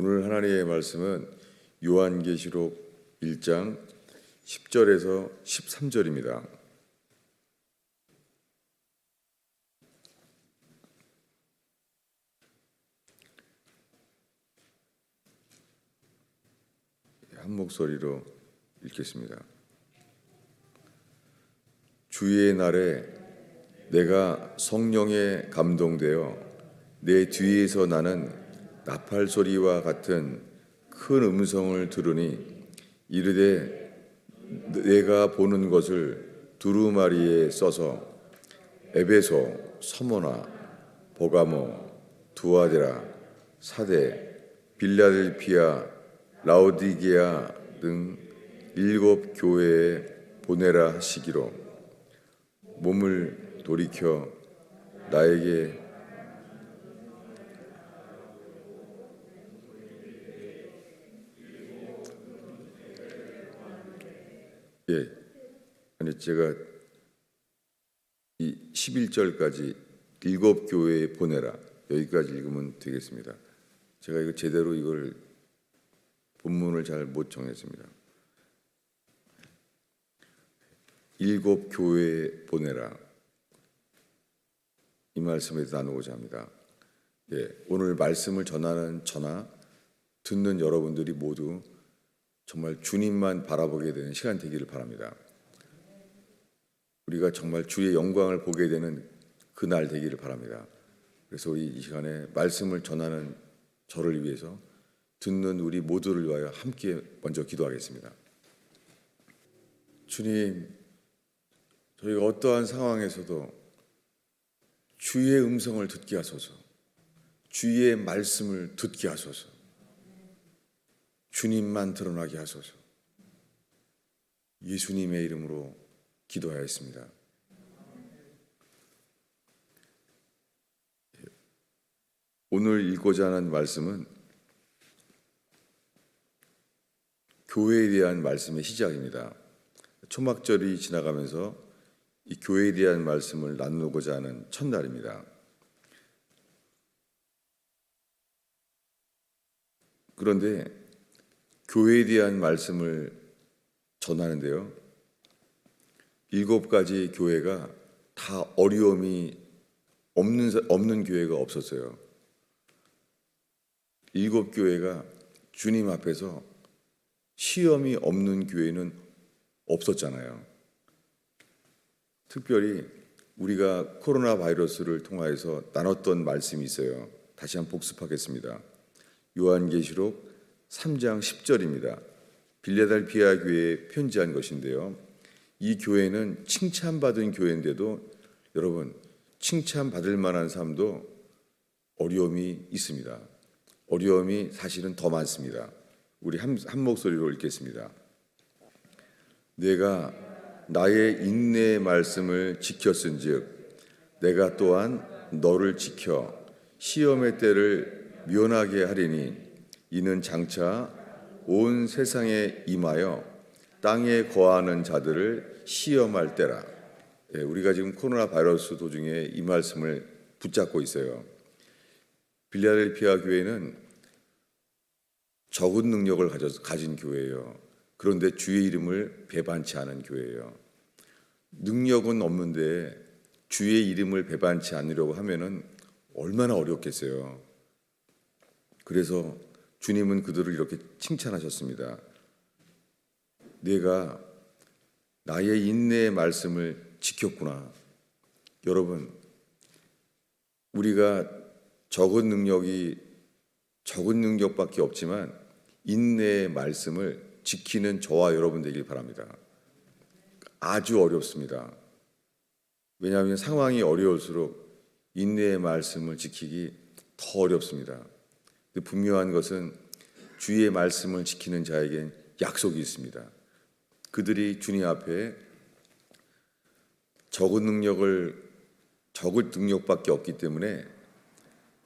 오늘 하나님의 말씀은 요한계시록 1장 10절에서 13절입니다. 한 목소리로 읽겠습니다. 주의 날에 내가 성령에 감동되어 내 뒤에서 나는 나팔 소리와 같은 큰 음성을 들으니 이르되 내가 보는 것을 두루마리에 써서 에베소, 서모나, 보가모, 두아데라, 사데, 빌라델피아, 라오디게아 등 7 교회에 보내라 하시기로 몸을 돌이켜 나에게 제가 이 11절까지 7 교회에 보내라 여기까지 읽으면 되겠습니다. 제가 이거 제대로 이걸 본문을 잘 못 정했습니다. 7 교회에 보내라 이 말씀에 나누고자 합니다. 오늘 말씀을 전하는 저나 듣는 여러분들이 모두 정말 주님만 바라보게 되는 시간 되기를 바랍니다. 우리가 정말 주의 영광을 보게 되는 그날 되기를 바랍니다. 그래서 우리 이 시간에 말씀을 전하는 저를 위해서 듣는 우리 모두를 위하여 함께 먼저 기도하겠습니다. 주님, 저희가 어떠한 상황에서도 주의 음성을 듣게 하소서, 주의 말씀을 듣게 하소서, 주님만 드러나게 하소서. 예수님의 이름으로 기도하였습니다. 오늘 읽고자 하는 말씀은 교회에 대한 말씀의 시작입니다. 초막절이 지나가면서 이 교회에 대한 말씀을 나누고자 하는 첫날입니다. 그런데 교회에 대한 말씀을 전하는데요, 7가지 교회가 다 어려움이 없는 교회가 없었어요. 7 교회가 주님 앞에서 시험이 없는 교회는 없었잖아요. 특별히 우리가 코로나 바이러스를 통하여서 나눴던 말씀이 있어요. 다시 한번 복습하겠습니다. 요한계시록 3장 10절입니다. 빌라델피아 교회에 편지한 것인데요, 이 교회는 칭찬받은 교회인데도 여러분, 칭찬받을 만한 삶도 어려움이 있습니다. 어려움이 사실은 더 많습니다. 우리 한 목소리로 읽겠습니다. 내가 나의 인내의 말씀을 지켰은즉 내가 또한 너를 지켜 시험의 때를 면하게 하리니 이는 장차 온 세상에 임하여 땅에 거하는 자들을 시험할 때라. 우리가 지금 코로나 바이러스 도중에 이 말씀을 붙잡고 있어요. 빌라델피아 교회는 적은 능력을 가진 교회예요. 그런데 주의 이름을 배반치 않은 교회예요. 능력은 없는데 주의 이름을 배반치 않으려고 하면은 얼마나 어렵겠어요. 그래서 주님은 그들을 이렇게 칭찬하셨습니다. 내가 나의 인내의 말씀을 지켰구나. 여러분, 우리가 적은 능력밖에 없지만 인내의 말씀을 지키는 저와 여러분 되길 바랍니다. 아주 어렵습니다. 왜냐하면 상황이 어려울수록 인내의 말씀을 지키기 더 어렵습니다. 분명한 것은 주의 말씀을 지키는 자에겐 약속이 있습니다. 그들이 주님 앞에 적은 능력밖에 없기 때문에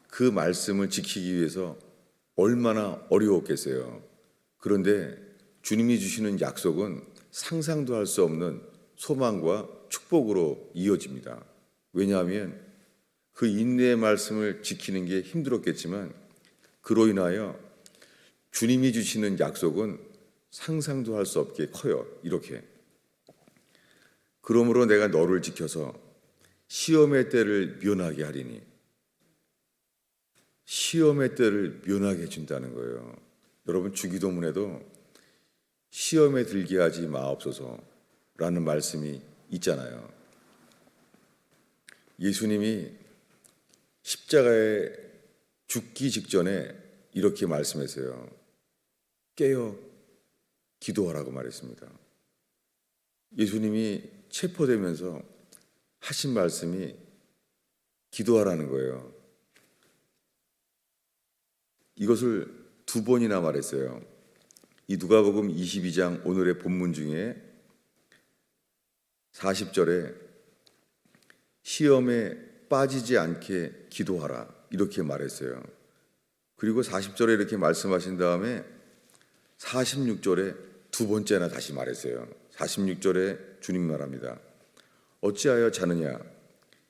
그 말씀을 지키기 위해서 얼마나 어려웠겠어요. 그런데 주님이 주시는 약속은 상상도 할 수 없는 소망과 축복으로 이어집니다. 왜냐하면 그 인내의 말씀을 지키는 게 힘들었겠지만 그로 인하여 주님이 주시는 약속은 상상도 할 수 없게 커요. 이렇게. 그러므로 내가 너를 지켜서 시험의 때를 면하게 하리니. 시험의 때를 면하게 해준다는 거예요. 여러분, 주기도문에도 시험에 들게 하지 마옵소서라는 말씀이 있잖아요. 예수님이 십자가에 죽기 직전에 이렇게 말씀했어요. 깨어 기도하라고 말했습니다. 예수님이 체포되면서 하신 말씀이 기도하라는 거예요. 이것을 두 번이나 말했어요. 이 누가복음 22장 오늘의 본문 중에 40절에 시험에 빠지지 않게 기도하라 이렇게 말했어요. 그리고 40절에 이렇게 말씀하신 다음에 46절에 두 번째나 다시 말했어요. 46절에 주님 말합니다. 어찌하여 자느냐?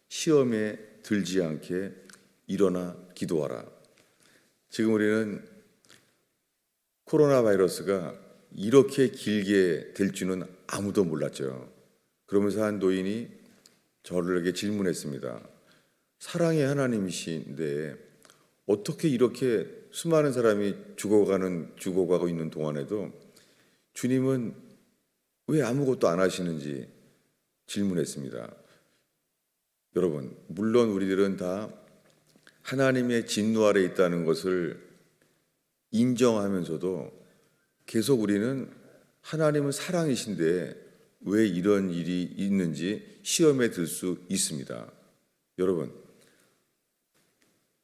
시험에 들지 않게 일어나 기도하라. 지금 우리는 코로나 바이러스가 이렇게 길게 될 줄은 아무도 몰랐죠. 그러면서 한 노인이 저에게 질문했습니다. 사랑의 하나님이신데 어떻게 이렇게 수많은 사람이 죽어가고 있는 동안에도 주님은 왜 아무것도 안 하시는지 질문했습니다. 여러분, 물론 우리들은 다 하나님의 진노 아래 있다는 것을 인정하면서도 계속 우리는 하나님은 사랑이신데 왜 이런 일이 있는지 시험에 들 수 있습니다. 여러분,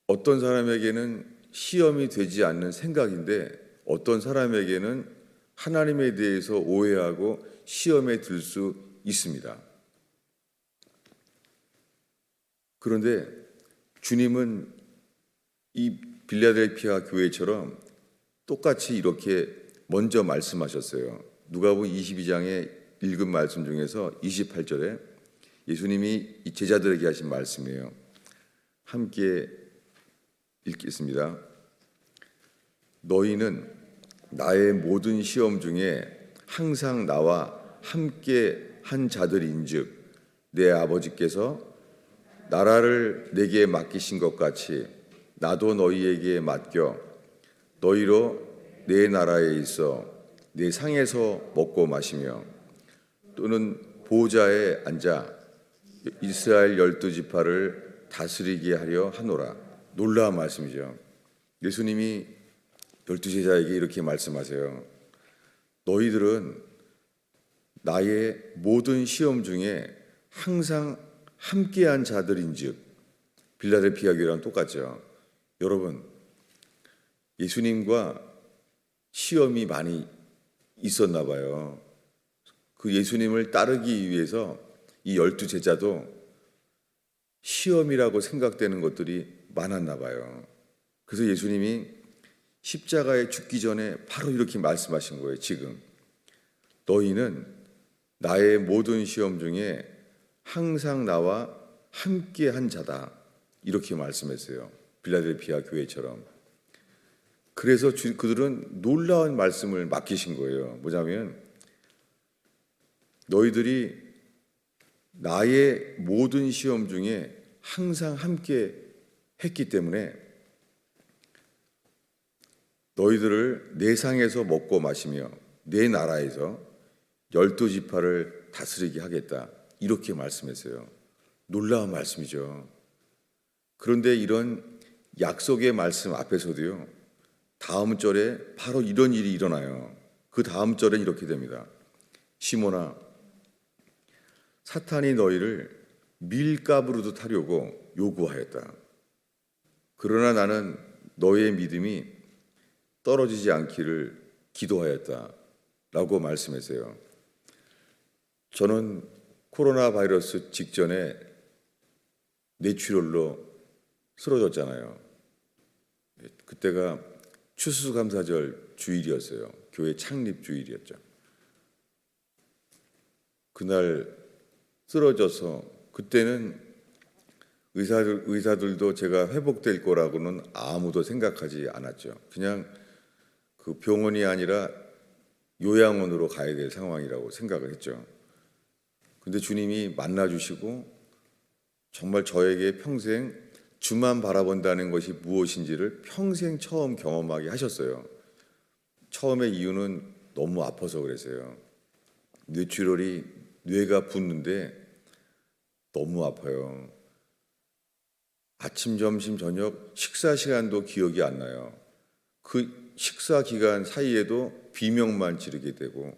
어떤 사람에게는 시험이 되지 않는 생각인데 어떤 사람에게는 하나님에 대해서 오해하고 시험에 들 수 있습니다. 그런데 주님은 이 빌라델피아 교회처럼 똑같이 이렇게 먼저 말씀하셨어요. 누가복음 22장에 읽은 말씀 중에서 28절에 예수님이 이 제자들에게 하신 말씀이에요. 함께 읽겠습니다. 너희는 나의 모든 시험 중에 항상 나와 함께 한 자들인즉 내 아버지께서 나라를 내게 맡기신 것 같이 나도 너희에게 맡겨 너희로 내 나라에 있어 내 상에서 먹고 마시며 또는 보좌에 앉아 이스라엘 12지파를 다스리게 하려 하노라. 놀라운 말씀이죠. 예수님이 12제자에게 이렇게 말씀하세요. 너희들은 나의 모든 시험 중에 항상 함께한 자들인즉 빌라델피아 교회랑 똑같죠. 여러분, 예수님과 시험이 많이 있었나 봐요. 그 예수님을 따르기 위해서 이 12제자도 시험이라고 생각되는 것들이 많았나 봐요. 그래서 예수님이 십자가에 죽기 전에 바로 이렇게 말씀하신 거예요. 지금 너희는 나의 모든 시험 중에 항상 나와 함께 한 자다. 이렇게 말씀했어요. 빌라델피아 교회처럼. 그래서 그들은 놀라운 말씀을 맡기신 거예요. 뭐냐면 너희들이 나의 모든 시험 중에 항상 함께 했기 때문에 너희들을 내 상에서 먹고 마시며 내 나라에서 12지파를 다스리게 하겠다. 이렇게 말씀했어요. 놀라운 말씀이죠. 그런데 이런 약속의 말씀 앞에서도요. 다음 절에 바로 이런 일이 일어나요. 그 다음 절엔 이렇게 됩니다. 시몬아, 사탄이 너희를 밀가부르듯 하려고 요구하였다. 그러나 나는 너의 믿음이 떨어지지 않기를 기도하였다. 라고 말씀했어요. 저는 코로나 바이러스 직전에 뇌출혈로 쓰러졌잖아요. 그때가 추수감사절 주일이었어요. 교회 창립 주일이었죠. 그날 쓰러져서 그때는 의사들도 제가 회복될 거라고는 아무도 생각하지 않았죠. 그냥 그 병원이 아니라 요양원으로 가야 될 상황이라고 생각을 했죠. 근데 주님이 만나주시고 정말 저에게 평생 주만 바라본다는 것이 무엇인지를 평생 처음 경험하게 하셨어요. 처음에 이유는 너무 아파서 그랬어요. 뇌출혈이 뇌가 붓는데 너무 아파요. 아침, 점심, 저녁 식사 시간도 기억이 안 나요. 그 식사 기간 사이에도 비명만 지르게 되고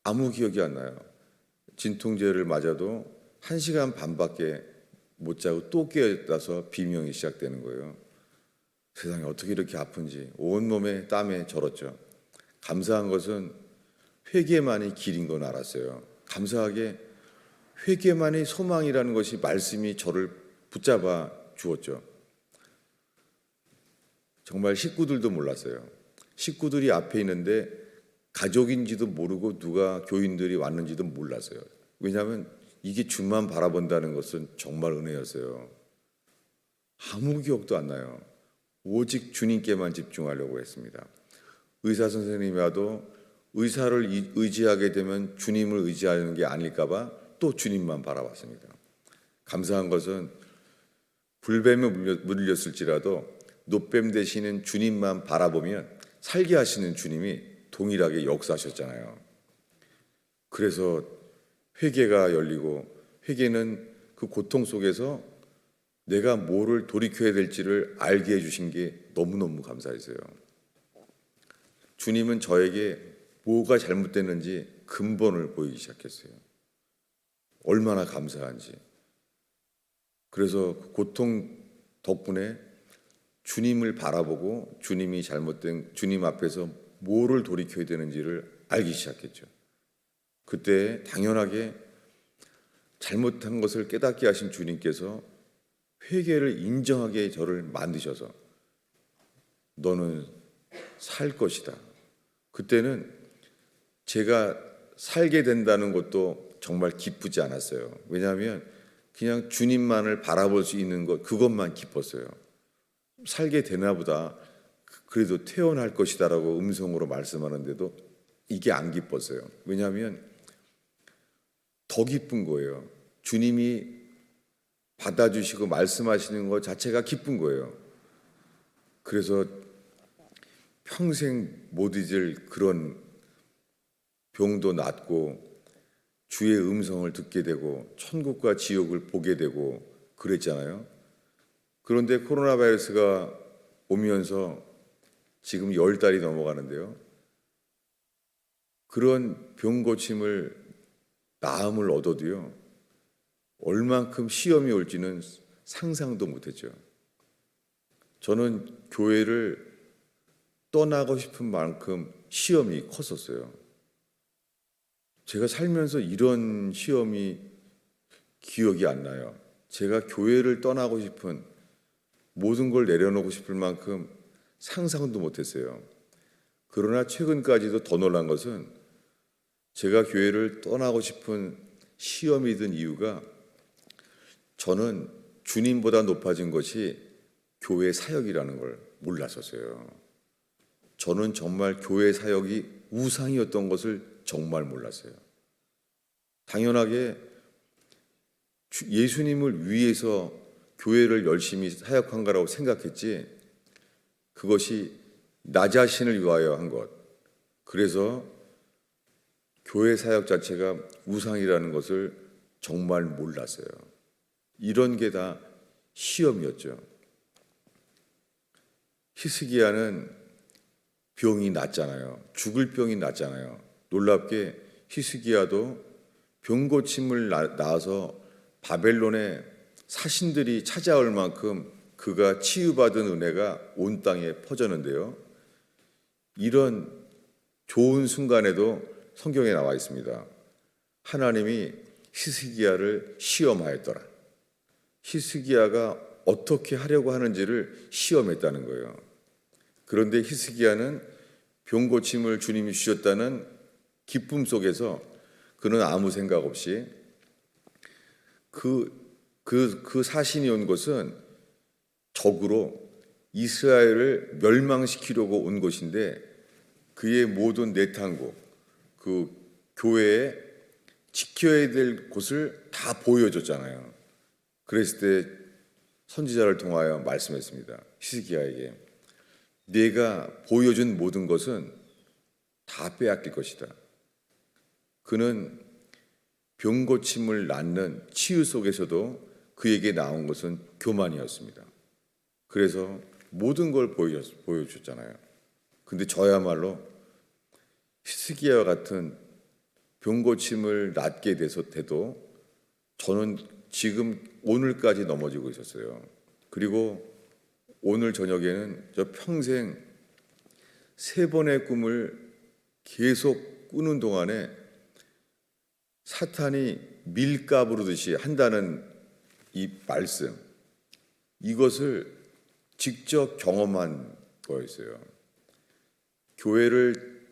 아무 기억이 안 나요. 진통제를 맞아도 1시간 반밖에 못 자고 또 깨어나서 비명이 시작되는 거예요. 세상에 어떻게 이렇게 아픈지 온몸에 땀에 절었죠. 감사한 것은 회개만이 길인 건 알았어요. 감사하게 회개만이 소망이라는 것이 말씀이 저를 붙잡아 주었죠. 정말 식구들도 몰랐어요. 식구들이 앞에 있는데 가족인지도 모르고 누가 교인들이 왔는지도 몰랐어요. 왜냐하면 이게 주만 바라본다는 것은 정말 은혜였어요. 아무 기억도 안 나요. 오직 주님께만 집중하려고 했습니다. 의사 선생님이 와도 의사를 의지하게 되면 주님을 의지하는 게 아닐까 봐 또 주님만 바라봤습니다. 감사한 것은 불뱀에 물렸을지라도 노뱀 되시는 주님만 바라보면 살게 하시는 주님이 동일하게 역사하셨잖아요. 그래서 회개가 열리고 회개는 그 고통 속에서 내가 뭐를 돌이켜야 될지를 알게 해주신 게 너무너무 감사했어요. 주님은 저에게 뭐가 잘못됐는지 근본을 보이기 시작했어요. 얼마나 감사한지. 그래서 고통 덕분에 주님을 바라보고 주님이 잘못된 주님 앞에서 뭐를 돌이켜야 되는지를 알기 시작했죠. 그때 당연하게 잘못한 것을 깨닫게 하신 주님께서 회개를 인정하게 저를 만드셔서 너는 살 것이다. 그때는 제가 살게 된다는 것도 정말 기쁘지 않았어요. 왜냐하면 그냥 주님만을 바라볼 수 있는 것 그것만 기뻤어요. 살게 되나 보다. 그래도 퇴원할 것이다라고 음성으로 말씀하는데도 이게 안 기뻤어요. 왜냐하면 더 기쁜 거예요. 주님이 받아주시고 말씀하시는 것 자체가 기쁜 거예요. 그래서 평생 못 잊을 그런 병도 낫고 주의 음성을 듣게 되고 천국과 지옥을 보게 되고 그랬잖아요. 그런데 코로나 바이러스가 오면서 지금 10달이 넘어가는데요. 그런 병 고침을 나음을 얻어도요. 얼만큼 시험이 올지는 상상도 못했죠. 저는 교회를 떠나고 싶은 만큼 시험이 컸었어요. 제가 살면서 이런 시험이 기억이 안 나요. 제가 교회를 떠나고 싶은 모든 걸 내려놓고 싶을 만큼 상상도 못했어요. 그러나 최근까지도 더 놀란 것은 제가 교회를 떠나고 싶은 시험이 든 이유가 저는 주님보다 높아진 것이 교회 사역이라는 걸 몰랐었어요. 저는 정말 교회 사역이 우상이었던 것을 정말 몰랐어요. 당연하게 예수님을 위해서 교회를 열심히 사역한 거라고 생각했지 그것이 나 자신을 위하여 한 것. 그래서 교회 사역 자체가 우상이라는 것을 정말 몰랐어요. 이런 게 다 시험이었죠. 히스기야는 병이 났잖아요. 죽을 병이 났잖아요. 놀랍게 히스기야도 병 고침을 나아서 바벨론의 사신들이 찾아올 만큼 그가 치유받은 은혜가 온 땅에 퍼졌는데요. 이런 좋은 순간에도 성경에 나와 있습니다. 하나님이 히스기야를 시험하였더라. 히스기야가 어떻게 하려고 하는지를 시험했다는 거예요. 그런데 히스기야는 병 고침을 주님이 주셨다는 기쁨 속에서 그는 아무 생각 없이 그 사신이 온 것은 적으로 이스라엘을 멸망시키려고 온 것인데 그의 모든 내탕국, 그 교회에 지켜야 될 곳을 다 보여줬잖아요. 그랬을 때 선지자를 통하여 말씀했습니다. 히스기야에게 네가 보여준 모든 것은 다 빼앗길 것이다. 그는 병고침을 낳는 치유 속에서도 그에게 나온 것은 교만이었습니다. 그래서 모든 걸 보여줬잖아요. 근데 저야말로 히스기야와 같은 병고침을 낳게 돼도 저는 지금 오늘까지 넘어지고 있었어요. 그리고 오늘 저녁에는 저 평생 3번의 꿈을 계속 꾸는 동안에 사탄이 밀가 부르듯이 한다는 이 말씀, 이것을 직접 경험한 거였어요. 교회를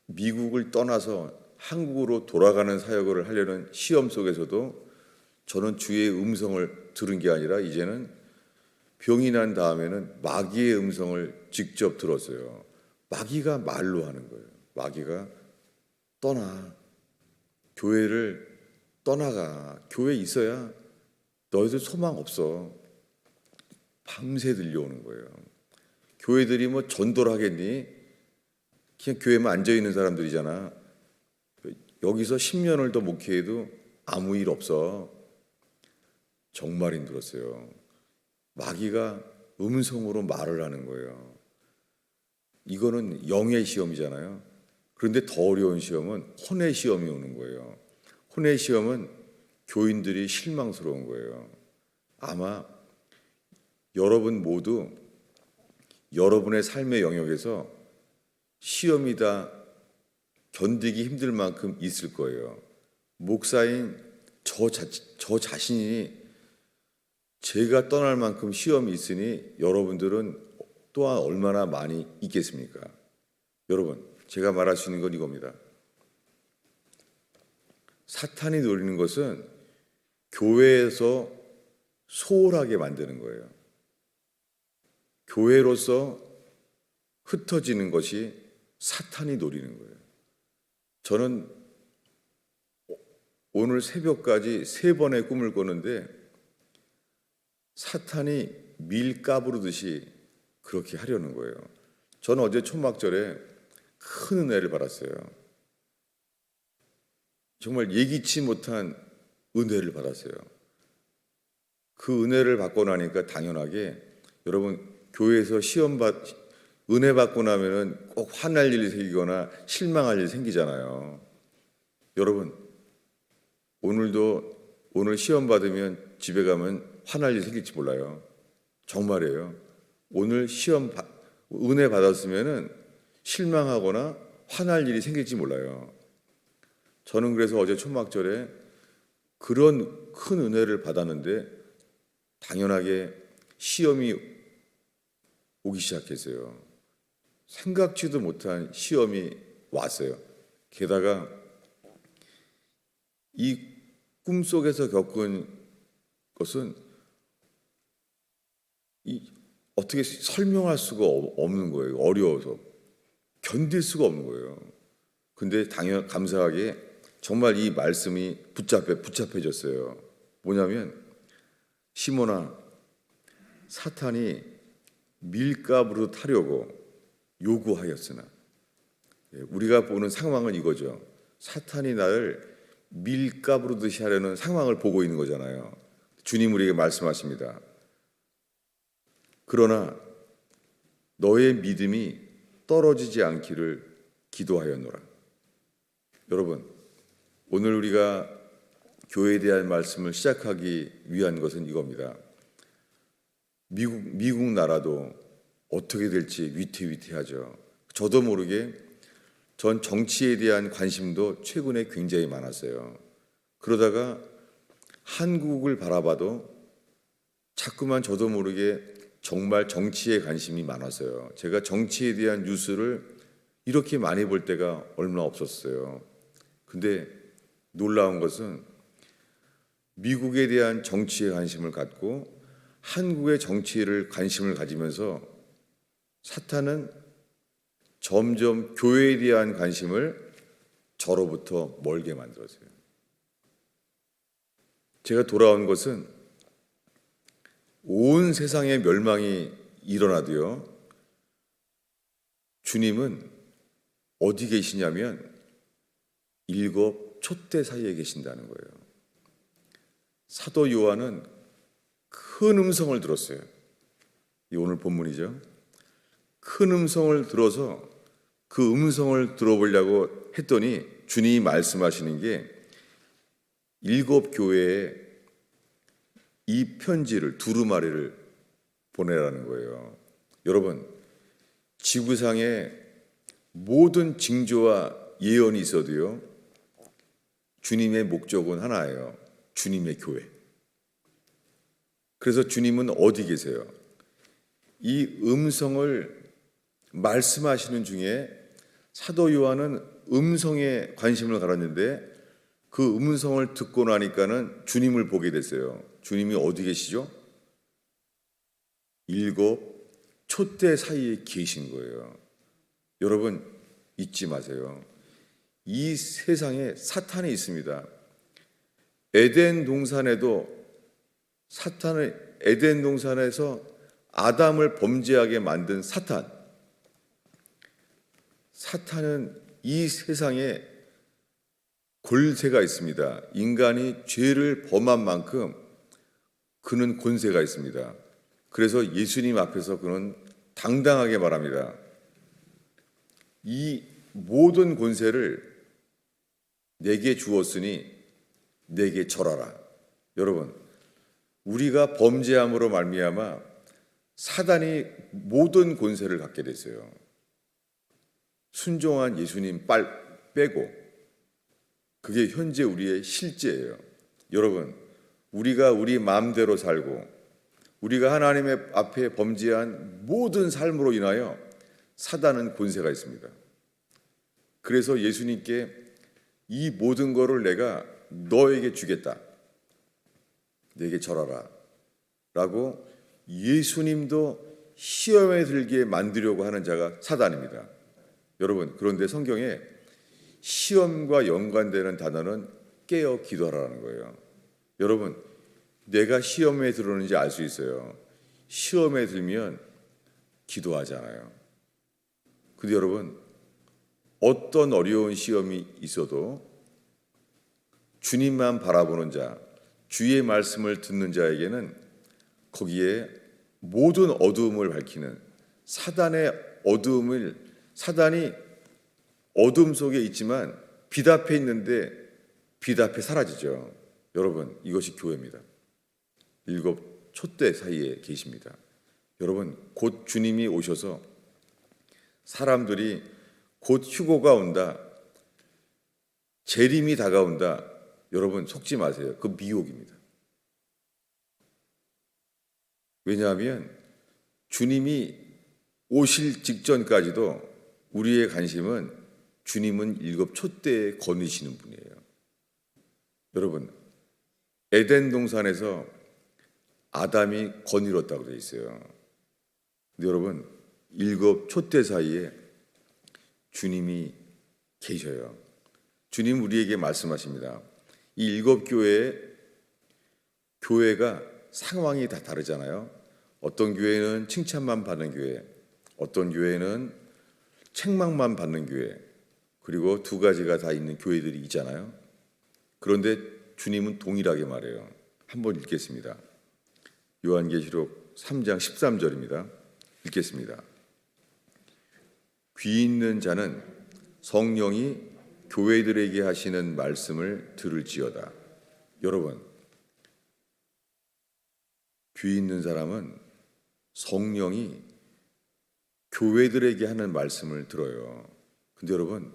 미국을 떠나서 한국으로 돌아가는 사역을 하려는 시험 속에서도 저는 주의 음성을 들은 게 아니라 이제는 병이 난 다음에는 마귀의 음성을 직접 들었어요. 마귀가 말로 하는 거예요. 마귀가 떠나. 교회를 떠나가. 교회에 있어야 너희들 소망 없어. 밤새 들려오는 거예요. 교회들이 뭐 전도를 하겠니? 그냥 교회만 앉아있는 사람들이잖아. 여기서 10년을 더 목회해도 아무 일 없어. 정말 힘들었어요. 마귀가 음성으로 말을 하는 거예요. 이거는 영의 시험이잖아요. 그런데 더 어려운 시험은 혼의 시험이 오는 거예요. 혼의 시험은 교인들이 실망스러운 거예요. 아마 여러분 모두 여러분의 삶의 영역에서 시험이 다 견디기 힘들 만큼 있을 거예요. 목사인 저 자신이 제가 떠날 만큼 시험이 있으니 여러분들은 또한 얼마나 많이 있겠습니까? 여러분, 제가 말할 수 있는 건 이겁니다. 사탄이 노리는 것은 교회에서 소홀하게 만드는 거예요. 교회로서 흩어지는 것이 사탄이 노리는 거예요. 저는 오늘 새벽까지 3번의 꿈을 꿨는데 사탄이 밀가부르듯이 그렇게 하려는 거예요. 저는 어제 초막절에 큰 은혜를 받았어요. 정말 예기치 못한 은혜를 받았어요. 그 은혜를 받고 나니까 당연하게 여러분 교회에서 은혜 받고 나면은 꼭 화날 일이 생기거나 실망할 일이 생기잖아요. 여러분 오늘 시험 받으면 집에 가면 화날 일이 생길지 몰라요. 정말이에요. 오늘 은혜 받았으면은 실망하거나 화날 일이 생길지 몰라요. 저는 그래서 어제 초막절에 그런 큰 은혜를 받았는데 당연하게 시험이 오기 시작했어요. 생각지도 못한 시험이 왔어요. 게다가 이 꿈속에서 겪은 것은 어떻게 설명할 수가 없는 거예요. 어려워서 견딜 수가 없는 거예요. 근데 감사하게 정말 이 말씀이 붙잡혀졌어요. 뭐냐면 시몬아, 사탄이 밀가부로 타려고 요구하였으나, 우리가 보는 상황은 이거죠. 사탄이 나를 밀가부르듯이 하려는 상황을 보고 있는 거잖아요. 주님 우리에게 말씀하십니다. 그러나 너의 믿음이 떨어지지 않기를 기도하였노라. 여러분, 오늘 우리가 교회에 대한 말씀을 시작하기 위한 것은 이겁니다. 미국 나라도 어떻게 될지 위태위태하죠. 저도 모르게 전 정치에 대한 관심도 최근에 굉장히 많았어요. 그러다가 한국을 바라봐도 자꾸만 저도 모르게 정말 정치에 관심이 많았어요. 제가 정치에 대한 뉴스를 이렇게 많이 볼 때가 얼마 없었어요. 근데 놀라운 것은 미국에 대한 정치에 관심을 갖고 한국의 정치를 관심을 가지면서 사탄은 점점 교회에 대한 관심을 저로부터 멀게 만들었어요. 제가 돌아온 것은 온 세상의 멸망이 일어나도요, 주님은 어디 계시냐면 7 촛대 사이에 계신다는 거예요. 사도 요한은 큰 음성을 들었어요. 이 오늘 본문이죠. 큰 음성을 들어서 그 음성을 들어보려고 했더니 주님이 말씀하시는 게 7 교회에 이 편지를, 두루마리를 보내라는 거예요. 여러분, 지구상에 모든 징조와 예언이 있어도요, 주님의 목적은 하나예요. 주님의 교회. 그래서 주님은 어디 계세요? 이 음성을 말씀하시는 중에 사도 요한은 음성에 관심을 가졌는데 그 음성을 듣고 나니까는 주님을 보게 됐어요. 주님이 어디 계시죠? 7 촛대 사이에 계신 거예요. 여러분, 잊지 마세요. 이 세상에 사탄이 있습니다. 에덴 동산에도 사탄을, 에덴 동산에서 아담을 범죄하게 만든 사탄은 이 세상에 권세가 있습니다. 인간이 죄를 범한 만큼 그는 권세가 있습니다. 그래서 예수님 앞에서 그는 당당하게 말합니다. 이 모든 권세를 내게 주었으니 내게 절하라. 여러분, 우리가 범죄함으로 말미암아 사단이 모든 권세를 갖게 됐어요. 순종한 예수님 빼고. 그게 현재 우리의 실제예요. 여러분, 우리가 우리 마음대로 살고 우리가 하나님의 앞에 범죄한 모든 삶으로 인하여 사단은 권세가 있습니다. 그래서 예수님께 이 모든 거를 내가 너에게 주겠다. 내게 절하라. 라고 예수님도 시험에 들게 만들려고 하는 자가 사단입니다. 여러분, 그런데 성경에 시험과 연관되는 단어는 깨어 기도하라는 거예요. 여러분, 내가 시험에 들었는지 알 수 있어요. 시험에 들면 기도하잖아요. 근데 여러분, 어떤 어려운 시험이 있어도 주님만 바라보는 자, 주의 말씀을 듣는 자에게는 거기에 모든 어두움을 밝히는 사단이 어둠 속에 있지만 빛 앞에 있는데 빛 앞에 사라지죠. 여러분, 이것이 교회입니다. 7 촛대 사이에 계십니다. 여러분, 곧 주님이 오셔서 사람들이 곧 휴고가 온다, 재림이 다가온다. 여러분, 속지 마세요. 그 미혹입니다. 왜냐하면 주님이 오실 직전까지도 우리의 관심은 주님은 7 촛대에 거느시는 분이에요. 여러분, 에덴 동산에서 아담이 거느렸다고 되어 있어요. 근데 여러분, 7 촛대 사이에 주님이 계셔요. 주님 우리에게 말씀하십니다. 이 7 교회가 상황이 다 다르잖아요. 어떤 교회는 칭찬만 받는 교회, 어떤 교회는 책망만 받는 교회, 그리고 2가지가 다 있는 교회들이 있잖아요. 그런데 주님은 동일하게 말해요. 한번 읽겠습니다. 요한계시록 3장 13절입니다. 읽겠습니다. 귀 있는 자는 성령이 교회들에게 하시는 말씀을 들을지어다. 여러분, 귀 있는 사람은 성령이 교회들에게 하는 말씀을 들어요. 근데 여러분,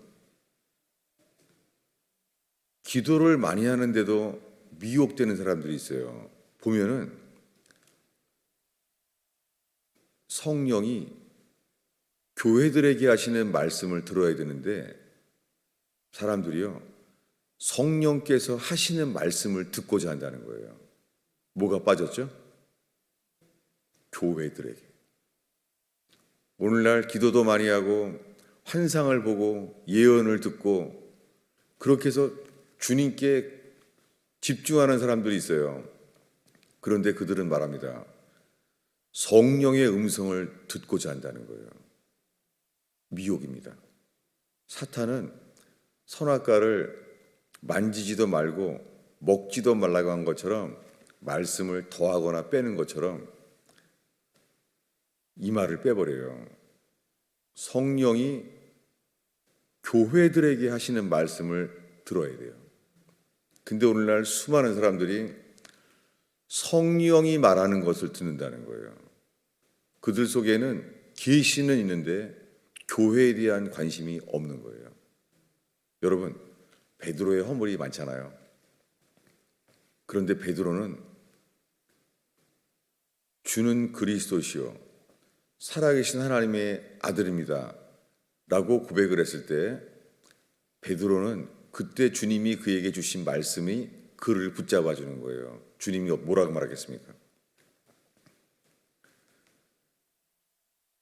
기도를 많이 하는데도 미혹되는 사람들이 있어요. 보면은 성령이 교회들에게 하시는 말씀을 들어야 되는데 사람들이요, 성령께서 하시는 말씀을 듣고자 한다는 거예요. 뭐가 빠졌죠? 교회들에게. 오늘날 기도도 많이 하고 환상을 보고 예언을 듣고 그렇게 해서 주님께 집중하는 사람들이 있어요. 그런데 그들은 말합니다. 성령의 음성을 듣고자 한다는 거예요. 미혹입니다. 사탄은 선악과를 만지지도 말고 먹지도 말라고 한 것처럼 말씀을 더하거나 빼는 것처럼 이 말을 빼버려요. 성령이 교회들에게 하시는 말씀을 들어야 돼요. 근데 오늘날 수많은 사람들이 성령이 말하는 것을 듣는다는 거예요. 그들 속에는 계시는 있는데 교회에 대한 관심이 없는 거예요. 여러분, 베드로의 허물이 많잖아요. 그런데 베드로는 주는 그리스도시요 살아계신 하나님의 아들입니다 라고 고백을 했을 때 베드로는 그때 주님이 그에게 주신 말씀이 그를 붙잡아 주는 거예요. 주님이 뭐라고 말하겠습니까?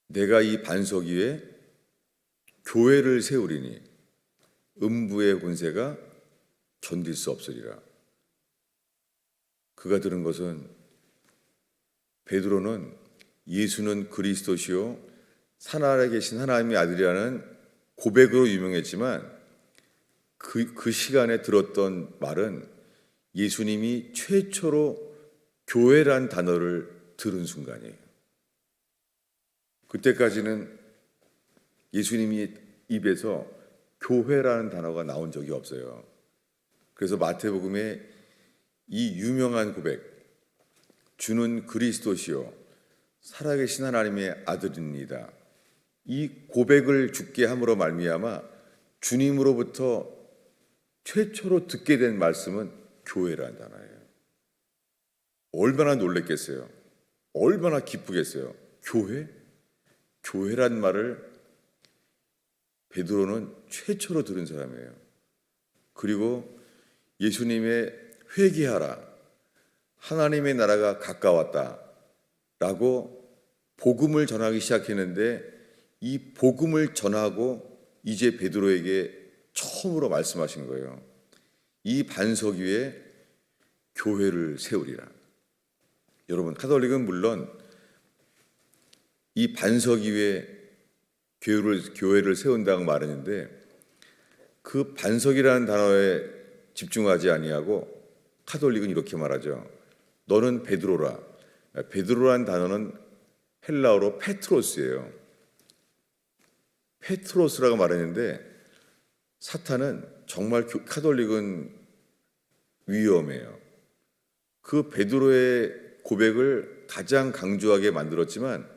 내가 이 반석 위에 교회를 세우리니 음부의 권세가 견딜 수 없으리라. 그가 들은 것은 베드로는 예수는 그리스도시요 산하에 계신 하나님의 아들이라는 고백으로 유명했지만 그 시간에 들었던 말은 예수님이 최초로 교회란 단어를 들은 순간이에요. 그때까지는 예수님이 입에서 교회라는 단어가 나온 적이 없어요. 그래서 마태복음에 이 유명한 고백, 주는 그리스도시요 살아계신 하나님의 아들입니다. 이 고백을 주께 함으로 말미암아 주님으로부터 최초로 듣게 된 말씀은 교회라는 단어예요. 얼마나 놀랬겠어요. 얼마나 기쁘겠어요. 교회? 교회란 말을 베드로는 최초로 들은 사람이에요. 그리고 예수님의 회개하라, 하나님의 나라가 가까웠다 라고 복음을 전하기 시작했는데 이 복음을 전하고 이제 베드로에게 처음으로 말씀하신 거예요. 이 반석 위에 교회를 세우리라. 여러분, 카톨릭은 물론 이 반석 위에 교회를 세운다고 말했는데 그 반석이라는 단어에 집중하지 아니하고 카톨릭은 이렇게 말하죠. 너는 베드로라. 베드로라는 단어는 헬라어로 페트로스예요. 페트로스라고 말했는데 사탄은 정말 카톨릭은 위험해요. 그 베드로의 고백을 가장 강조하게 만들었지만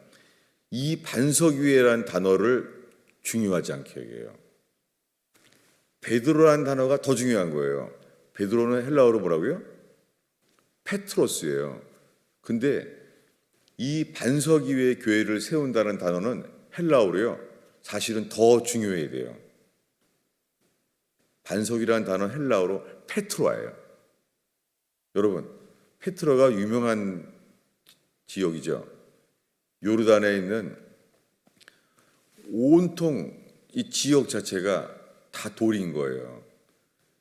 이 반석 위에라는 단어를 중요하지 않게 여겨요. 베드로라는 단어가 더 중요한 거예요. 베드로는 헬라어로 뭐라고요? 페트로스예요. 근데 이 반석 위에 교회를 세운다는 단어는 헬라어로요. 사실은 더 중요해야 돼요. 반석이라는 단어는 헬라어로 페트로아예요. 여러분, 페트로가 유명한 지역이죠. 요르단에 있는 온통 이 지역 자체가 다 돌인 거예요.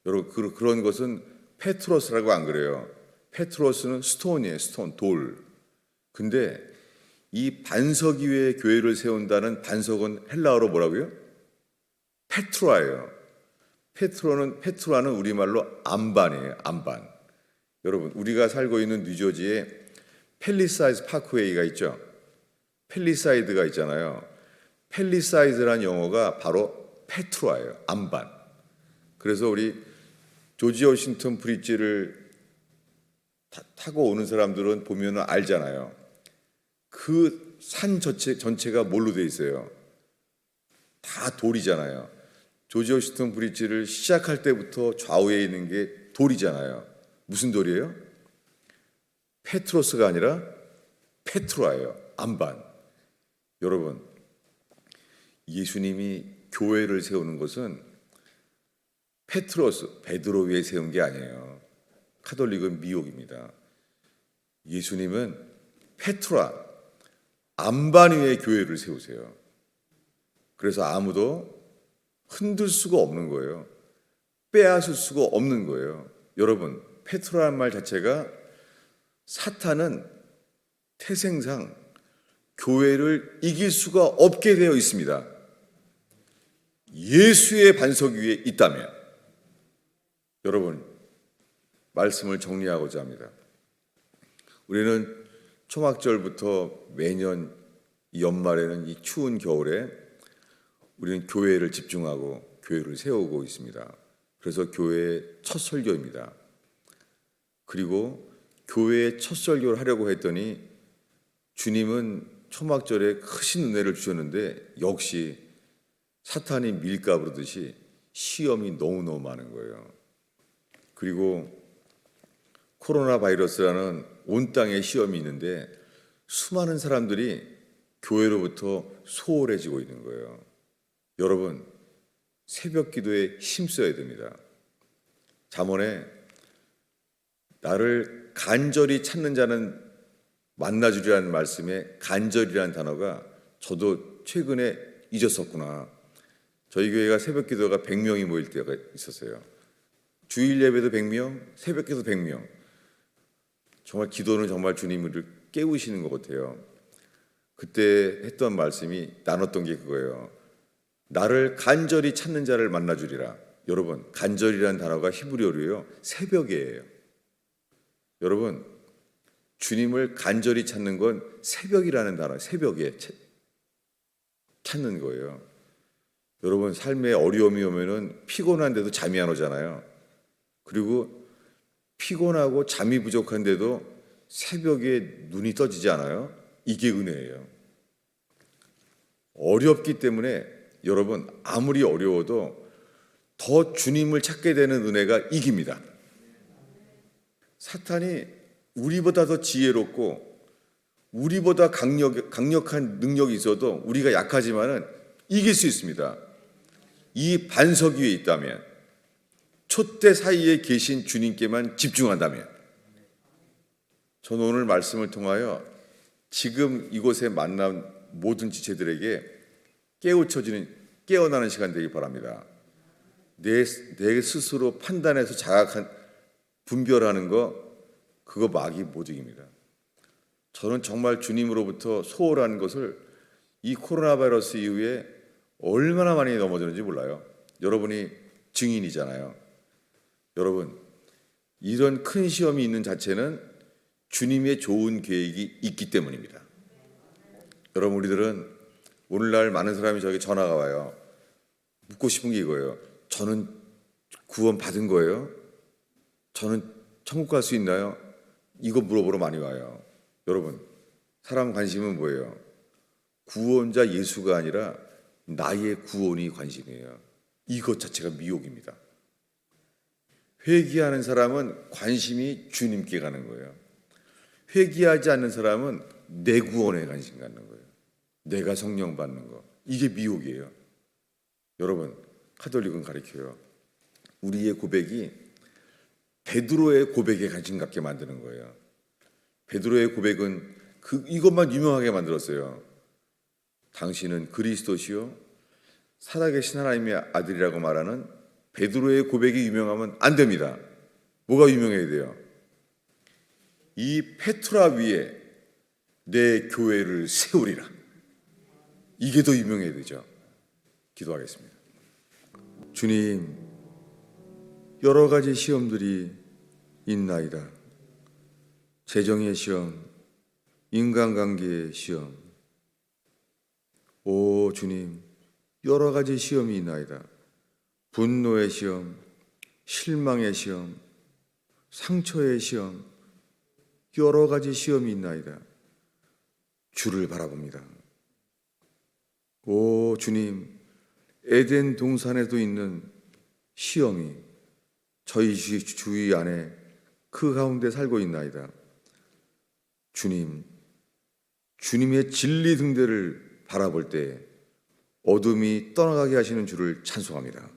여러분, 그런 것은 페트로스라고 안 그래요. 페트로스는 스톤이에요. 스톤, 돌. 근데 이 반석 위에 교회를 세운다는 반석은 헬라어로 뭐라고요? 페트로아예요. 페트로아는 우리말로 안반이에요. 안반. 여러분, 우리가 살고 있는 뉴저지에 팰리사이드 파크웨이가 있죠. 팰리사이드가 있잖아요. 팰리사이드란 영어가 바로 페트로아예요. 안반. 그래서 우리 조지 워싱턴 브릿지를 타고 오는 사람들은 보면 알잖아요. 그 산 전체가 뭘로 돼 있어요? 다 돌이잖아요. 조지 워싱턴 브릿지를 시작할 때부터 좌우에 있는 게 돌이잖아요. 무슨 돌이에요? 페트로스가 아니라 페트로아예요. 안반. 여러분, 예수님이 교회를 세우는 것은 페트로스, 베드로 위에 세운 게 아니에요. 카톨릭은 미혹입니다. 예수님은 페트로아, 안반 위에 교회를 세우세요. 그래서 아무도 흔들 수가 없는 거예요. 빼앗을 수가 없는 거예요. 여러분, 페트로라는 말 자체가 사탄은 태생상 교회를 이길 수가 없게 되어 있습니다. 예수의 반석 위에 있다면. 여러분, 말씀을 정리하고자 합니다. 우리는 초막절부터 매년 이 연말에는 이 추운 겨울에 우리는 교회를 집중하고 교회를 세우고 있습니다. 그래서 교회의 첫 설교입니다. 그리고 교회의 첫 설교를 하려고 했더니 주님은 초막절에 크신 은혜를 주셨는데 역시 사탄이 밀가 부르듯이 시험이 너무너무 많은 거예요. 그리고 코로나 바이러스라는 온 땅에 시험이 있는데 수많은 사람들이 교회로부터 소홀해지고 있는 거예요. 여러분, 새벽 기도에 힘써야 됩니다. 잠언에 나를 간절히 찾는 자는 만나주리라는 말씀에 간절이라는 단어가 저도 최근에 잊었었구나. 저희 교회가 새벽 기도가 100명이 모일 때가 있었어요. 주일 예배도 100명, 새벽 기도 100명. 정말 기도는 정말 주님을 깨우시는 것 같아요. 그때 했던 말씀이 나눴던 게 그거예요. 나를 간절히 찾는 자를 만나주리라. 여러분, 간절이라는 단어가 히브리어로요, 새벽이에요. 여러분, 주님을 간절히 찾는 건 새벽이라는 단어, 새벽에 찾는 거예요. 여러분, 삶에 어려움이 오면은 피곤한데도 잠이 안 오잖아요. 그리고 피곤하고 잠이 부족한데도 새벽에 눈이 떠지지 않아요? 이게 은혜예요. 어렵기 때문에 여러분, 아무리 어려워도 더 주님을 찾게 되는 은혜가 이깁니다. 사탄이 우리보다 더 지혜롭고 우리보다 강력한 능력이 있어도 우리가 약하지만은 이길 수 있습니다. 이 반석 위에 있다면, 촛대 사이에 계신 주님께만 집중한다면. 저는 오늘 말씀을 통하여 지금 이곳에 만난 모든 지체들에게 깨어나는 시간 되길 바랍니다. 내 스스로 판단해서 분별하는 그거 마귀 모직입니다. 저는 정말 주님으로부터 소홀한 것을 이 코로나 바이러스 이후에 얼마나 많이 넘어졌는지 몰라요. 여러분이 증인이잖아요. 여러분, 이런 큰 시험이 있는 자체는 주님의 좋은 계획이 있기 때문입니다. 여러분, 우리들은 오늘날 많은 사람이 저에게 전화가 와요. 묻고 싶은 게 이거예요. 저는 구원 받은 거예요? 저는 천국 갈 수 있나요? 이거 물어보러 많이 와요. 여러분, 사람 관심은 뭐예요? 구원자 예수가 아니라 나의 구원이 관심이에요. 이것 자체가 미혹입니다. 회개하는 사람은 관심이 주님께 가는 거예요. 회개하지 않는 사람은 내 구원에 관심 갖는 거예요. 내가 성령 받는 거. 이게 미혹이에요. 여러분, 카톨릭은 가르쳐요. 우리의 고백이 베드로의 고백에 관심 갖게 만드는 거예요. 베드로의 고백은 이것만 유명하게 만들었어요. 당신은 그리스도시요 살아계신 하나님의 아들이라고 말하는 베드로의 고백이 유명하면 안 됩니다. 뭐가 유명해야 돼요? 이 페트라 위에 내 교회를 세우리라. 이게 더 유명해야 되죠. 기도하겠습니다. 주님, 여러 가지 시험들이 있나이다. 재정의 시험, 인간관계의 시험. 오 주님, 여러 가지 시험이 있나이다. 분노의 시험, 실망의 시험, 상처의 시험, 여러 가지 시험이 있나이다. 주를 바라봅니다. 오 주님, 에덴 동산에도 있는 시험이 저희 주위 안에 그 가운데 살고 있나이다. 주님, 주님의 진리 등대를 바라볼 때 어둠이 떠나가게 하시는 주를 찬송합니다.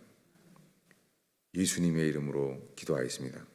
예수님의 이름으로 기도하였습니다.